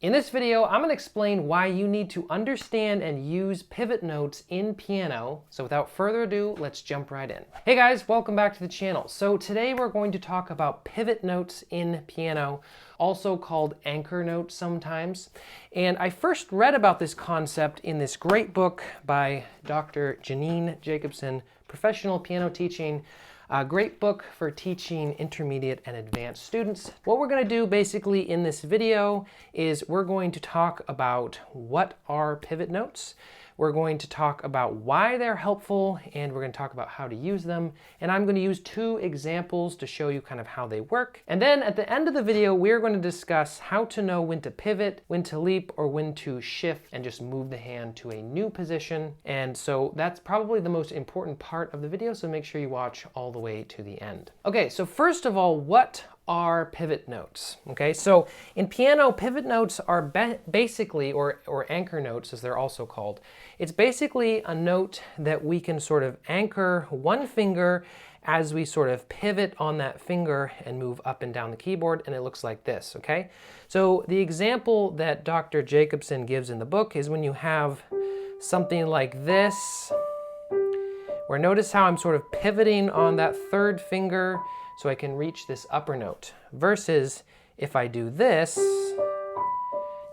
In this video, I'm going to explain why you need to understand and use pivot notes in piano. So without further ado, let's jump right in. Hey guys, welcome back to the channel. So today we're going to talk about pivot notes in piano, also called anchor notes sometimes. And I first read about this concept in this great book by Dr. Janine Jacobson, Professional Piano Teaching. A great book for teaching intermediate and advanced students. What we're going to do basically in this video is we're going to talk about what are pivot notes. We're going to talk about why they're helpful, and we're going to talk about how to use them. And I'm going to use two examples to show you kind of how they work. And then at the end of the video, we're going to discuss how to know when to pivot, when to leap, or when to shift and just move the hand to a new position. And so that's probably the most important part of the video, so make sure you watch all the way to the end. Okay, so first of all, what are pivot notes? Okay, so in piano, pivot notes are basically, or anchor notes as they're also called, it's basically a note that we can sort of anchor one finger as we sort of pivot on that finger and move up and down the keyboard, and it looks like this, okay? So the example that Dr. Jacobson gives in the book is when you have something like this, where notice how I'm sort of pivoting on that third finger so I can reach this upper note, versus if I do this,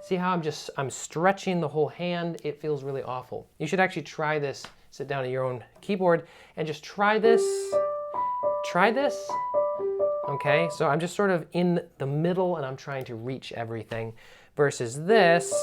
see how I'm stretching the whole hand? It feels really awful. You should actually try this, sit down at your own keyboard and just try this, okay? So I'm just sort of in the middle and I'm trying to reach everything, versus this,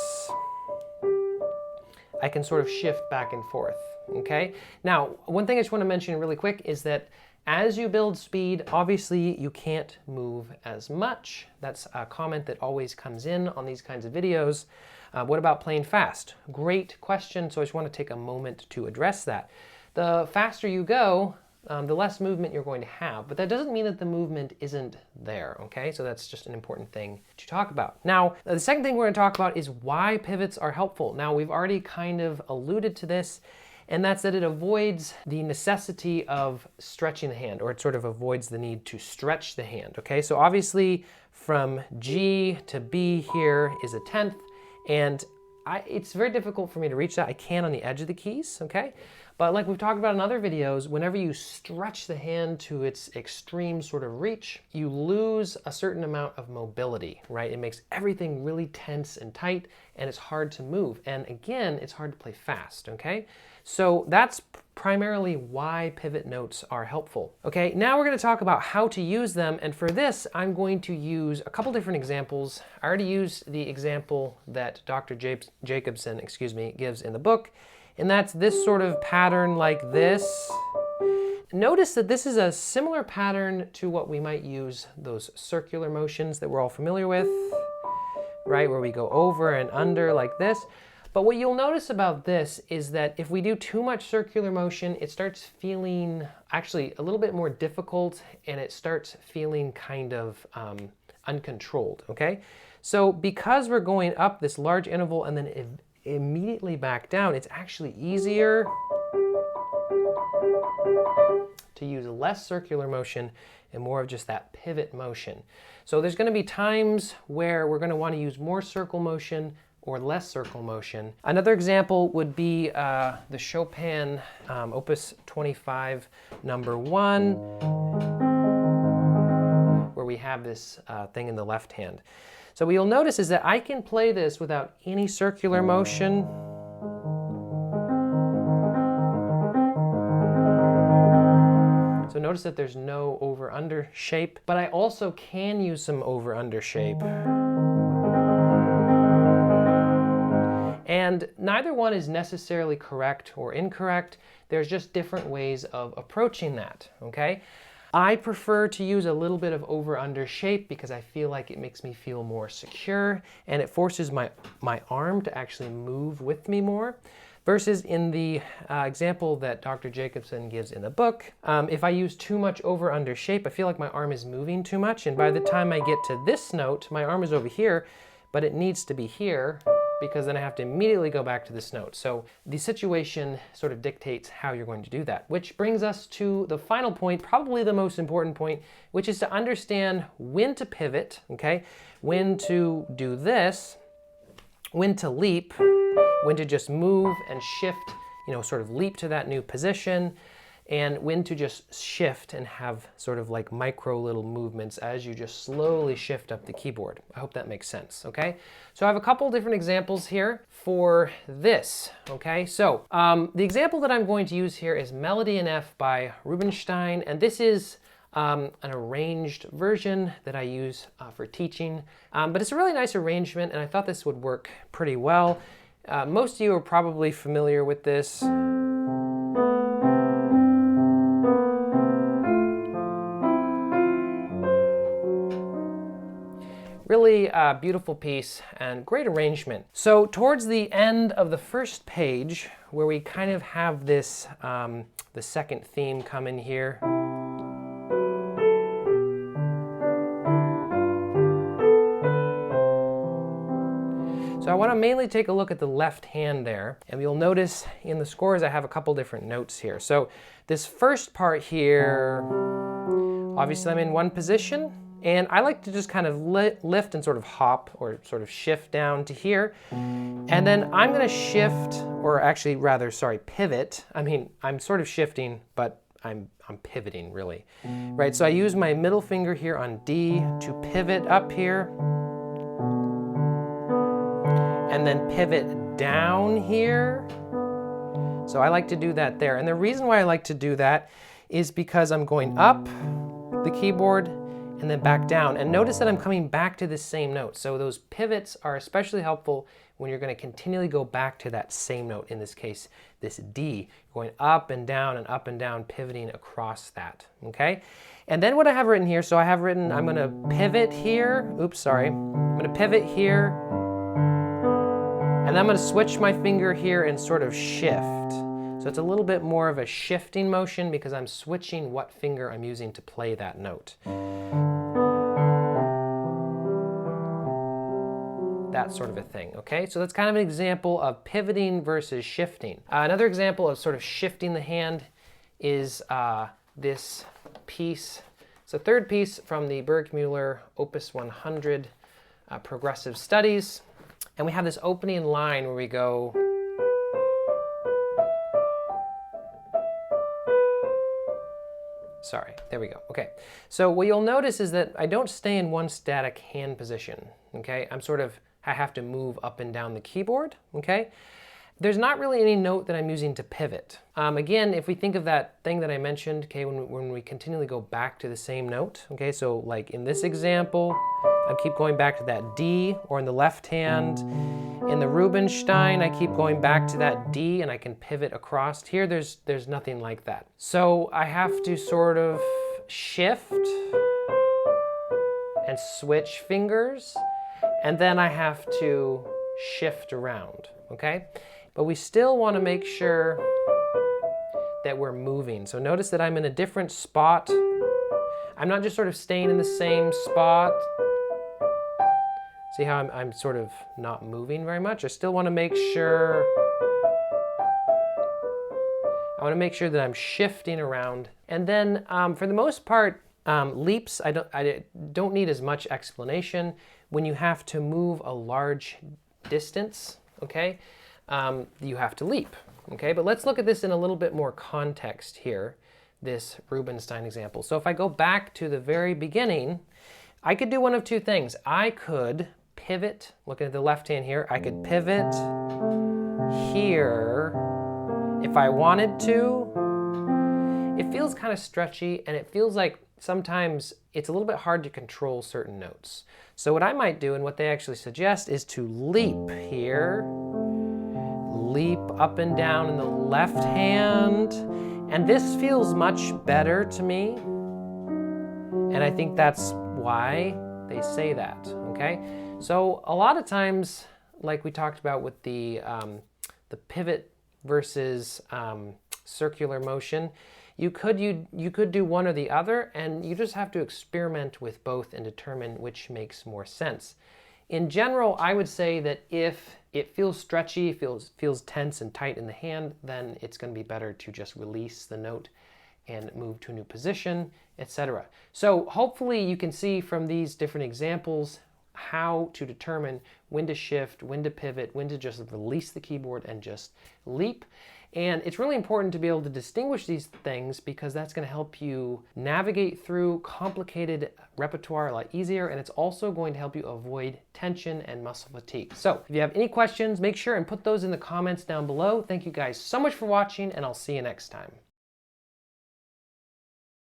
I can sort of shift back and forth, okay? Now, one thing I just want to mention really quick is that as you build speed, obviously you can't move as much. That's a comment that always comes in on these kinds of videos. What about playing fast? Great question, so I just want to take a moment to address that. The faster you go, the less movement you're going to have, but that doesn't mean that the movement isn't there, okay? So that's just an important thing to talk about. Now, the second thing we're going to talk about is why pivots are helpful. Now, we've already kind of alluded to this, and that's that it avoids the necessity of stretching the hand, or it sort of avoids the need to stretch the hand, okay? So obviously from G to B here is a 10th, and it's very difficult for me to reach that. I can on the edge of the keys, okay? But like we've talked about in other videos, whenever you stretch the hand to its extreme sort of reach, you lose a certain amount of mobility, right? It makes everything really tense and tight, and it's hard to move. And again, it's hard to play fast, okay? So that's primarily why pivot notes are helpful. Okay, now we're going to talk about how to use them, and for this, I'm going to use a couple different examples. I already used the example that Dr. Jacobson, gives in the book, and that's this sort of pattern like this. Notice that this is a similar pattern to what we might use those circular motions that we're all familiar with, right, where we go over and under like this. But what you'll notice about this is that if we do too much circular motion, it starts feeling actually a little bit more difficult, and it starts feeling kind of uncontrolled, okay? So because we're going up this large interval and then immediately back down, it's actually easier to use less circular motion and more of just that pivot motion. So there's going to be times where we're going to want to use more circle motion or less circle motion. Another example would be the Chopin Opus 25 number 1, where we have this thing in the left hand. So what you'll notice is that I can play this without any circular motion. So notice that there's no over-under shape, but I also can use some over-under shape. And neither one is necessarily correct or incorrect. There's just different ways of approaching that, okay? I prefer to use a little bit of over-under shape because I feel like it makes me feel more secure, and it forces my arm to actually move with me more. Versus in the example that Dr. Jacobson gives in the book, if I use too much over-under shape, I feel like my arm is moving too much, and by the time I get to this note, my arm is over here, but it needs to be here, because then I have to immediately go back to this note. So the situation sort of dictates how you're going to do that, which brings us to the final point, probably the most important point, which is to understand when to pivot, okay? When to do this, when to leap, when to just move and shift, sort of leap to that new position, and when to just shift and have sort of like micro little movements as you just slowly shift up the keyboard. I hope that makes sense, okay? So I have a couple different examples here for this, okay? So the example that I'm going to use here is Melody in F by Rubinstein, and this is an arranged version that I use for teaching, but it's a really nice arrangement, and I thought this would work pretty well. Most of you are probably familiar with this. Really beautiful piece and great arrangement. So towards the end of the first page, where we kind of have this, the second theme come in here. So I want to mainly take a look at the left hand there, and you'll notice in the scores I have a couple different notes here. So this first part here, obviously I'm in one position, and I like to just kind of lift and sort of hop or sort of shift down to here. And then I'm going to shift, or actually rather, sorry, pivot. I mean, I'm sort of shifting, but I'm pivoting really. Right, so I use my middle finger here on D to pivot up here. And then pivot down here. So I like to do that there. And the reason why I like to do that is because I'm going up the keyboard and then back down. And notice that I'm coming back to the same note. So those pivots are especially helpful when you're going to continually go back to that same note. In this case, this D, going up and down, pivoting across that, okay? And then what I have written here, so I have written, I'm going to pivot here. Oops, sorry. I'm going to pivot here. And then I'm going to switch my finger here and sort of shift. So it's a little bit more of a shifting motion because I'm switching what finger I'm using to play that note. That sort of a thing, okay? So that's kind of an example of pivoting versus shifting. Another example of sort of shifting the hand is this piece. It's a third piece from the Burgmüller Opus 100 Progressive Studies. And we have this opening line where we go, sorry, there we go, okay. So what you'll notice is that I don't stay in one static hand position, okay? I have to move up and down the keyboard, okay? There's not really any note that I'm using to pivot. Again, if we think of that thing that I mentioned, okay, when we continually go back to the same note, okay, so like in this example, I keep going back to that D, or in the left hand. In the Rubinstein, I keep going back to that D and I can pivot across. Here, there's nothing like that. So I have to sort of shift and switch fingers, and then I have to shift around, okay? But we still want to make sure that we're moving. So notice that I'm in a different spot. I'm not just sort of staying in the same spot. See how I'm sort of not moving very much? I still want to make sure, that I'm shifting around. And then for the most part, leaps, I don't need as much explanation. When you have to move a large distance, okay, you have to leap, okay? But let's look at this in a little bit more context here, this Rubinstein example. So if I go back to the very beginning, I could do one of two things. I could pivot, looking at the left hand here, I could pivot here if I wanted to. It feels kind of stretchy, and it feels like sometimes it's a little bit hard to control certain notes. So what I might do, and what they actually suggest, is to leap here, leap up and down in the left hand, and this feels much better to me, and I think that's why they say that, okay? So a lot of times, like we talked about with the pivot versus circular motion, you could do one or the other, and you just have to experiment with both and determine which makes more sense. In general, I would say that if it feels stretchy, feels tense and tight in the hand, then it's going to be better to just release the note and move to a new position, etc. So hopefully you can see from these different examples how to determine when to shift, when to pivot, when to just release the keyboard and just leap. And it's really important to be able to distinguish these things because that's going to help you navigate through complicated repertoire a lot easier, and it's also going to help you avoid tension and muscle fatigue. So if you have any questions, make sure and put those in the comments down below. Thank you guys so much for watching, and I'll see you next time.